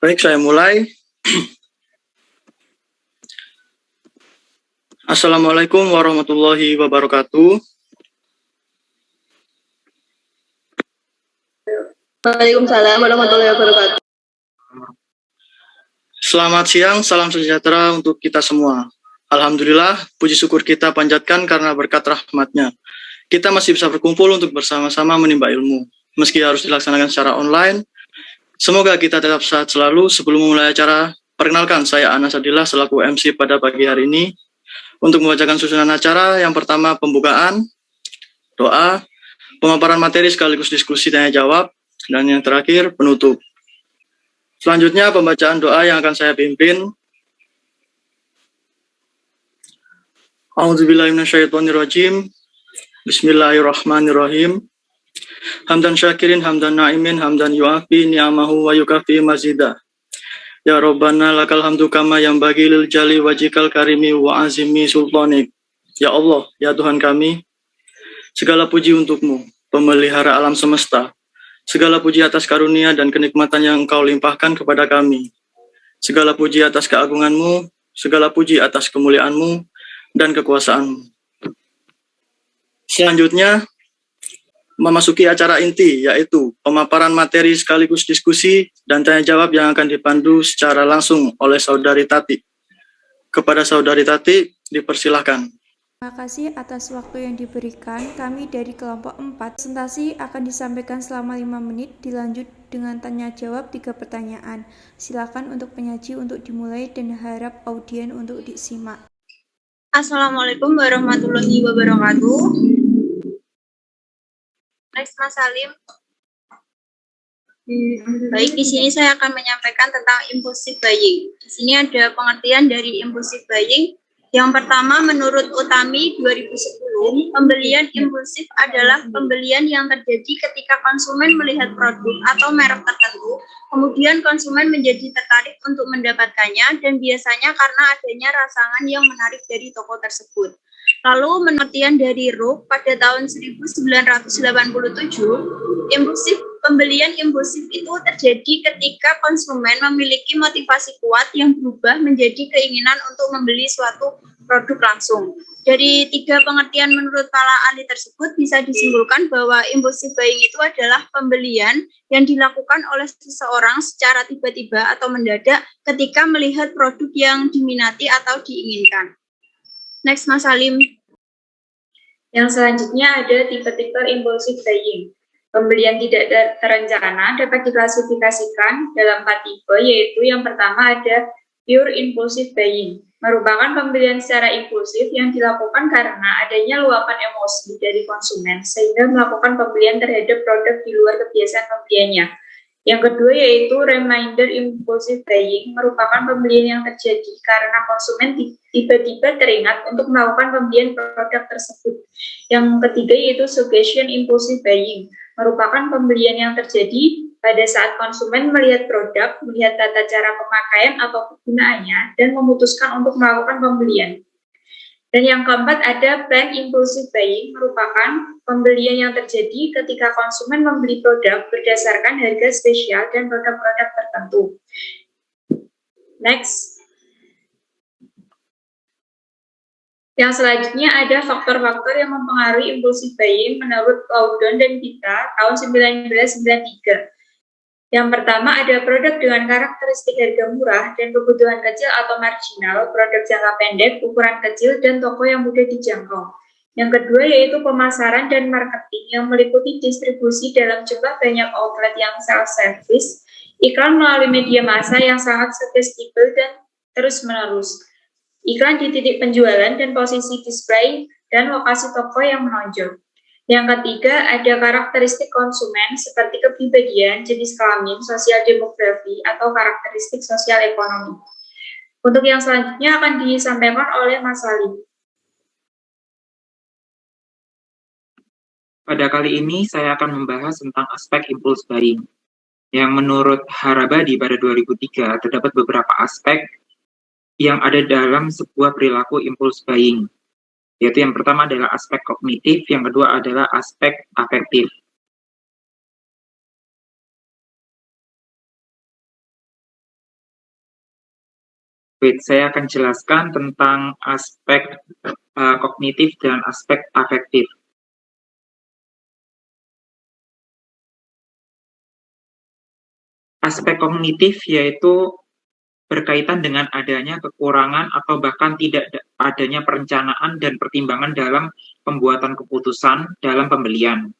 Baik, saya mulai. Assalamualaikum warahmatullahi wabarakatuh. Waalaikumsalam warahmatullahi wabarakatuh. Selamat siang, salam sejahtera untuk kita semua. Alhamdulillah, puji syukur kita panjatkan karena berkat rahmat-Nya. Kita masih bisa berkumpul untuk bersama-sama menimba ilmu. Meski harus dilaksanakan secara online, semoga kita tetap sehat selalu. Sebelum memulai acara, perkenalkan saya Anas Adillah selaku MC pada pagi hari ini. Untuk membacakan susunan acara, yang pertama pembukaan, doa, pemaparan materi sekaligus diskusi tanya jawab, dan yang terakhir penutup. Selanjutnya pembacaan doa yang akan saya pimpin. A'udzubillahi minasyaitonirrajim. Bismillahirrahmanirrahim. Hamdan syakirin, hamdan na'imin, hamdan yu'afi ni'amahu wa yukafi mazidah. Ya Rabbana lakal hamdu kama yang bagi lil jali wajikal karimi wa azimi sultanik. Ya Allah, ya Tuhan kami, segala puji untukmu, pemelihara alam semesta. Segala puji atas karunia dan kenikmatan yang Engkau limpahkan kepada kami. Segala puji atas keagungan-Mu, segala puji atas kemuliaan-Mu dan kekuasaan-Mu. Selanjutnya, memasuki acara inti, yaitu pemaparan materi sekaligus diskusi dan tanya jawab yang akan dipandu secara langsung oleh Saudari Tati. Kepada Saudari Tati, dipersilahkan. Terima kasih atas waktu yang diberikan. Kami dari kelompok 4, presentasi akan disampaikan selama 5 menit, dilanjut dengan tanya jawab 3 pertanyaan. Silakan untuk penyaji untuk dimulai dan harap audien untuk disimak. Assalamualaikum warahmatullahi wabarakatuh. Next, Mas Salim. Baik, di sini saya akan menyampaikan tentang impulsive buying. Di sini ada pengertian dari impulsive buying. Yang pertama, menurut Utami 2010, pembelian impulsif adalah pembelian yang terjadi ketika konsumen melihat produk atau merek tertentu, kemudian konsumen menjadi tertarik untuk mendapatkannya dan biasanya karena adanya rangsangan yang menarik dari toko tersebut. Lalu penelitian dari Rook pada tahun 1987, pembelian impulsif itu terjadi ketika konsumen memiliki motivasi kuat yang berubah menjadi keinginan untuk membeli suatu produk langsung. Dari 3 pengertian menurut para ahli tersebut bisa disimpulkan bahwa impulsive buying itu adalah pembelian yang dilakukan oleh seseorang secara tiba-tiba atau mendadak ketika melihat produk yang diminati atau diinginkan. Next, Mas Salim. Yang selanjutnya ada tipe-tipe impulsive buying. Pembelian tidak terencana dapat diklasifikasikan dalam 4 tipe, yaitu yang pertama ada pure impulsive buying, merupakan pembelian secara impulsif yang dilakukan karena adanya luapan emosi dari konsumen sehingga melakukan pembelian terhadap produk di luar kebiasaan pembeliannya. Yang kedua yaitu reminder impulsive buying, merupakan pembelian yang terjadi karena konsumen tiba-tiba teringat untuk melakukan pembelian produk tersebut. Yang ketiga yaitu suggestion impulsive buying, merupakan pembelian yang terjadi pada saat konsumen melihat produk, melihat tata cara pemakaian atau kegunaannya, dan memutuskan untuk melakukan pembelian. Dan yang keempat ada planned impulsive buying, merupakan pembelian yang terjadi ketika konsumen membeli produk berdasarkan harga spesial dan produk-produk tertentu. Next. Yang selanjutnya ada faktor-faktor yang mempengaruhi impulsive buying menurut Loudon dan Pita tahun 1993. Yang pertama ada produk dengan karakteristik harga murah dan kebutuhan kecil atau marginal, produk jangka pendek, ukuran kecil, dan toko yang mudah dijangkau. Yang kedua yaitu pemasaran dan marketing yang meliputi distribusi dalam jumlah banyak outlet yang self-service, iklan melalui media massa yang sangat suggestible dan terus-menerus, iklan di titik penjualan dan posisi display, dan lokasi toko yang menonjol. Yang ketiga, ada karakteristik konsumen seperti kepribadian, jenis kelamin, sosial demografi, atau karakteristik sosial ekonomi. Untuk yang selanjutnya akan disampaikan oleh Mas Salim. Pada kali ini saya akan membahas tentang aspek impulse buying. Yang menurut Harabadi pada 2003, terdapat beberapa aspek yang ada dalam sebuah perilaku impulse buying. Yaitu yang pertama adalah aspek kognitif, yang kedua adalah aspek afektif. Saya akan jelaskan tentang aspek kognitif dan aspek afektif. Aspek kognitif yaitu berkaitan dengan adanya kekurangan atau bahkan tidak adanya perencanaan dan pertimbangan dalam pembuatan keputusan dalam pembelian.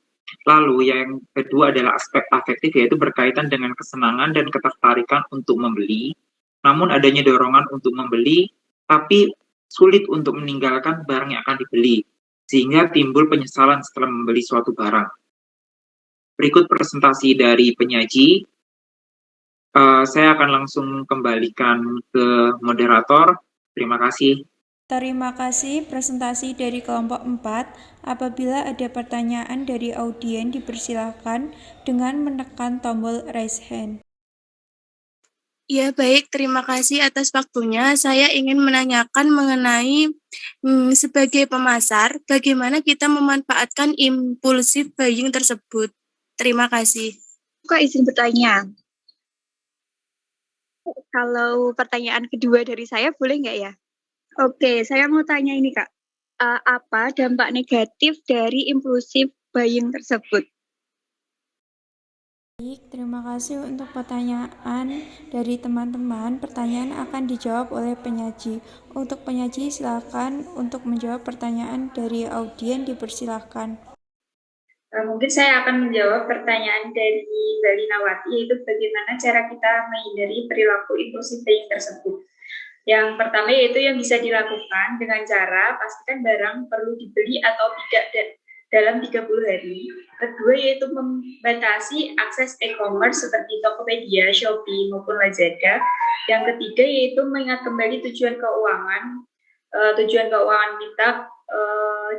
Lalu yang kedua adalah aspek afektif, yaitu berkaitan dengan kesenangan dan ketertarikan untuk membeli, namun adanya dorongan untuk membeli, tapi sulit untuk meninggalkan barang yang akan dibeli, sehingga timbul penyesalan setelah membeli suatu barang. Berikut presentasi dari penyaji. Saya akan langsung kembalikan ke moderator. Terima kasih. Terima kasih presentasi dari kelompok 4. Apabila ada pertanyaan dari audien dipersilakan dengan menekan tombol raise hand. Ya, baik. Terima kasih atas waktunya. Saya ingin menanyakan mengenai sebagai pemasar, bagaimana kita memanfaatkan impulsive buying tersebut. Terima kasih. Kak, izin bertanya. Kalau pertanyaan kedua dari saya, boleh nggak ya? Oke, saya mau tanya ini, Kak. Apa dampak negatif dari impulsive buying tersebut? Baik, terima kasih untuk pertanyaan dari teman-teman. Pertanyaan akan dijawab oleh penyaji. Untuk penyaji, silakan untuk menjawab pertanyaan dari audien dipersilakan. Mungkin saya akan menjawab pertanyaan dari Mbak Linawati, yaitu bagaimana cara kita menghindari perilaku impulsif buying tersebut. Yang pertama yaitu yang bisa dilakukan dengan cara pastikan barang perlu dibeli atau tidak dalam 30 hari. Kedua yaitu membatasi akses e-commerce seperti Tokopedia, Shopee, maupun Lazada. Yang ketiga yaitu mengingat kembali tujuan keuangan kita,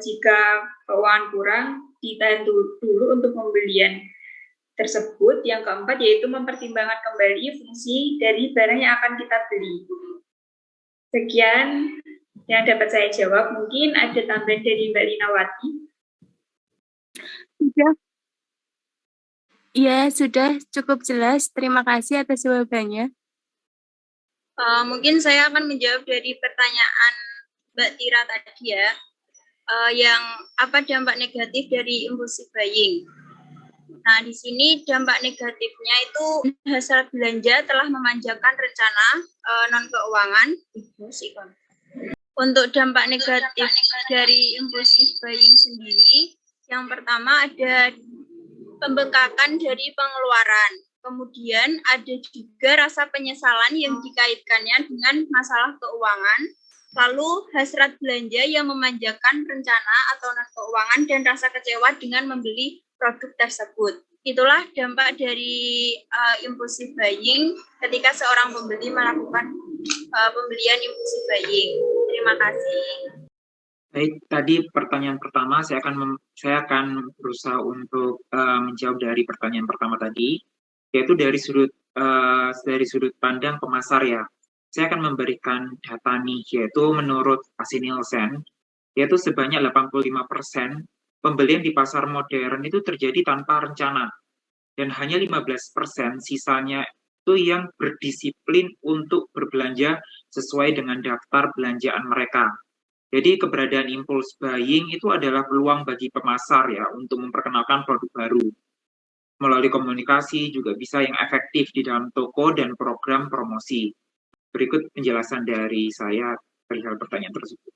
jika keuangan kurang ditahan dulu untuk pembelian tersebut. Yang keempat yaitu mempertimbangkan kembali fungsi dari barang yang akan kita beli. Sekian yang dapat saya jawab. Mungkin ada tambahan dari Mbak Linawati. Ya, sudah cukup jelas. Terima kasih atas jawabannya. Mungkin saya akan menjawab dari pertanyaan Mbak Tira tadi ya, yang apa dampak negatif dari impulsive buying. Nah, di sini dampak negatifnya itu hasrat belanja telah memanjakan rencana non-keuangan. Untuk dampak negatif dari impulsive buying sendiri, yang pertama ada pembengkakan dari pengeluaran. Kemudian ada juga rasa penyesalan yang dikaitkannya dengan masalah keuangan. Lalu hasrat belanja yang memanjakan rencana atau non-keuangan dan rasa kecewa dengan membeli produk tersebut. Itulah dampak dari impulsive buying ketika seorang pembeli melakukan pembelian impulsive buying. Terima kasih. Baik, tadi pertanyaan pertama saya akan berusaha untuk menjawab dari pertanyaan pertama tadi, yaitu dari sudut pandang pemasar ya. Saya akan memberikan data nih, yaitu menurut Asi Nielsen, yaitu sebanyak 85% pembelian di pasar modern itu terjadi tanpa rencana, dan hanya 15% sisanya itu yang berdisiplin untuk berbelanja sesuai dengan daftar belanjaan mereka. Jadi keberadaan impulse buying itu adalah peluang bagi pemasar ya untuk memperkenalkan produk baru. Melalui komunikasi juga bisa yang efektif di dalam toko dan program promosi. Berikut penjelasan dari saya perihal pertanyaan tersebut.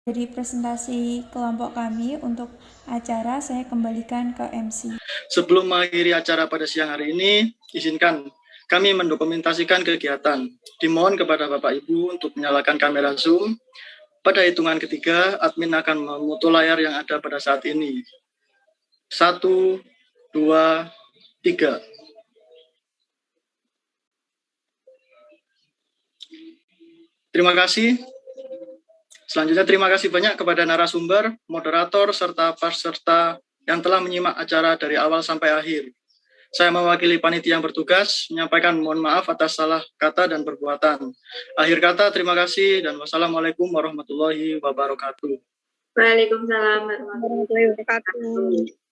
Dari presentasi kelompok kami untuk acara, saya kembalikan ke MC. Sebelum mengakhiri acara pada siang hari ini, izinkan kami mendokumentasikan kegiatan. Dimohon kepada Bapak Ibu untuk menyalakan kamera Zoom. Pada hitungan ketiga, admin akan memutu layar yang ada pada saat ini. 1, 2, 3. Terima kasih. Selanjutnya, terima kasih banyak kepada narasumber, moderator, serta peserta yang telah menyimak acara dari awal sampai akhir. Saya mewakili panitia yang bertugas, menyampaikan mohon maaf atas salah kata dan perbuatan. Akhir kata, terima kasih dan wassalamualaikum warahmatullahi wabarakatuh. Waalaikumsalam warahmatullahi wabarakatuh.